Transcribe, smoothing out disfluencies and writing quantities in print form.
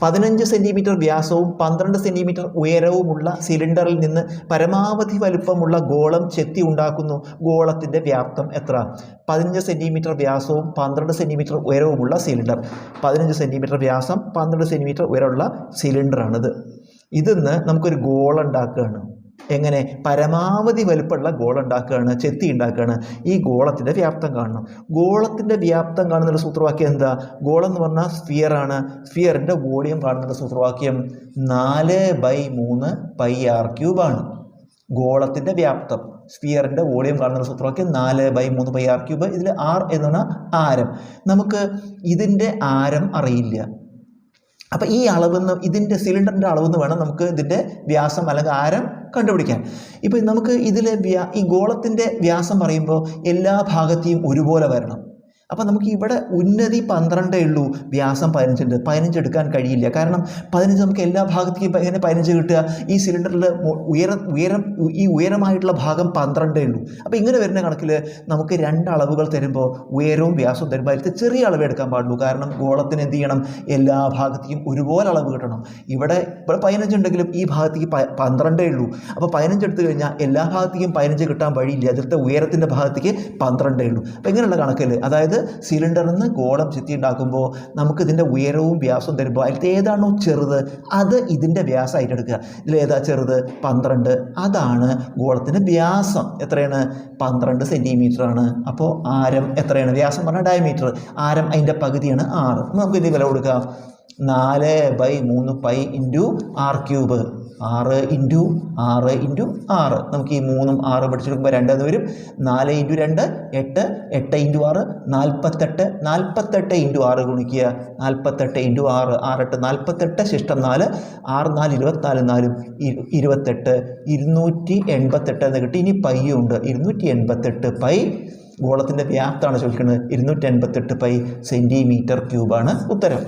15 centimetre വ്യാസവും 12 centimetre ഉയരവുമുള്ള സിലിണ്ടറിൽ നിന്ന് പരമാവധി വലുപ്പമുള്ള ഗോളം ചെത്തി ഉണ്ടാക്കുന്നു. ഗോളത്തിൻ്റെ വ്യാപ്തം എത്ര? 15 സെൻറ്റിമീറ്റർ വ്യാസവും 12 സെൻറ്റിമീറ്റർ ഉയരവുമുള്ള സിലിണ്ടർ. 15 സെൻറ്റിമീറ്റർ വ്യാസം, 12 സെൻറ്റിമീറ്റർ ഉയരമുള്ള സിലിണ്ടറാണിത്. ഇതിന്ന് നമുക്കൊരു ഗോളം ഉണ്ടാക്കുകയാണ്. എങ്ങനെ? പരമാവധി വലുപ്പമുള്ള ഗോളം ഉണ്ടാക്കുകയാണ്, ചെത്തി ഉണ്ടാക്കുകയാണ്. ഈ ഗോളത്തിൻ്റെ വ്യാപ്തം കാണണം. ഗോളത്തിൻ്റെ വ്യാപ്തം കാണുന്നൊരു സൂത്രവാക്യം എന്താ? ഗോളം എന്ന് പറഞ്ഞാൽ സ്ഫിയറാണ്. സ്ഫിയറിൻ്റെ വോളിയം കാണുന്ന സൂത്രവാക്യം 4/3 πr³ ആണ്. ഗോളത്തിൻ്റെ വ്യാപ്തം, സ്ഫിയറിൻ്റെ വോളിയം കാണുന്ന സൂത്രവാക്യം 4/3 πr³. ഇതിൽ r എന്ന് പറഞ്ഞാൽ ആരം. നമുക്ക് ഇതിൻ്റെ ആരം അറിയില്ല. അപ്പോൾ ഈ അളവെന്ന്, ഇതിൻ്റെ സിലിണ്ടറിൻ്റെ അളവെന്ന് വേണം നമുക്ക് ഇതിൻ്റെ വ്യാസം അല്ലെങ്കിൽ ആരം കണ്ടുപിടിക്കാൻ. ഇപ്പോൾ നമുക്ക് ഇതിൽ ഈ ഗോളത്തിൻ്റെ വ്യാസം പറയുമ്പോൾ എല്ലാ ഭാഗത്തെയും ഒരുപോലെ വരണം. അപ്പോൾ നമുക്ക് ഇവിടെ ഉന്നതി 12 ഉള്ളൂ, വ്യാസം 15 ഉണ്ട്. 15 എടുക്കാൻ കഴിയില്ല. കാരണം 15 നമുക്ക് എല്ലാ ഭാഗത്തേക്കും എങ്ങനെ 15 കിട്ടുക? ഈ സിലിണ്ടറിൽ ഈ ഉയരമായിട്ടുള്ള ഭാഗം 12 ഉള്ളൂ. അപ്പോൾ ഇങ്ങനെ വരുന്ന കണക്കിൽ നമുക്ക് 2 അളവുകൾ തരുമ്പോൾ ഉയരവും വ്യാസവും തരുമ്പോൾ അതിൽ ചെറിയ അളവ് എടുക്കാൻ പാടുള്ളൂ. കാരണം ഗോളത്തിന് എന്ത് ചെയ്യണം? എല്ലാ ഭാഗത്തേക്കും ഒരുപോലെ അളവ് കിട്ടണം. ഇവിടെ 15 ഉണ്ടെങ്കിലും ഈ ഭാഗത്തേക്ക് 12 ഉള്ളൂ. അപ്പോൾ 15 എടുത്തു കഴിഞ്ഞാൽ എല്ലാ ഭാഗത്തേക്കും 15 കിട്ടാൻ വഴിയില്ല. അതിലത്തെ ഉയരത്തിൻ്റെ ഭാഗത്തേക്ക് 12 ഉള്ളൂ. അപ്പോൾ ഇങ്ങനെയുള്ള കണക്കിൽ, അതായത് സിലിണ്ടറിൽ നിന്ന് ഗോളം ചെത്തി ഉണ്ടാക്കുമ്പോൾ നമുക്ക് ഇതിൻ്റെ ഉയരവും വ്യാസവും തരുമ്പോൾ അതിലത്തെ ഏതാണോ ചെറുത് അത് ഇതിൻ്റെ വ്യാസമായിട്ട് എടുക്കുക. ഇതിലേതാ ചെറുത്? 12. അതാണ് ഗോളത്തിൻ്റെ വ്യാസം. എത്രയാണ്? 12 സെൻറ്റിമീറ്റർ ആണ്. അപ്പോൾ ആരം എത്രയാണ്? വ്യാസം പറഞ്ഞാൽ ഡയമീറ്റർ, ആരം അതിൻ്റെ പകുതിയാണ് 6. നമുക്ക് ഇതിൻ്റെ വില കൊടുക്കാം. 4/3 π × r³. 6 × 6 × 6. നമുക്ക് ഈ 3ഉം 6 പഠിച്ചെടുക്കുമ്പോൾ 2 എന്ന് വരും. 4 × 2 8, 8 × 6 48. 48 × 6 ഗുണിക്കുക. 48 × 6, 6 48, ശിഷ്ടം 4, 6 4 24, 4 28, 288 എന്ന് കിട്ടി. ഇനി പൈയും ഉണ്ട്, 288 π. ഗോളത്തിൻ്റെ വ്യാപ്തമാണ് ചോദിക്കുന്നത്. 288 π cm³ ഉത്തരം.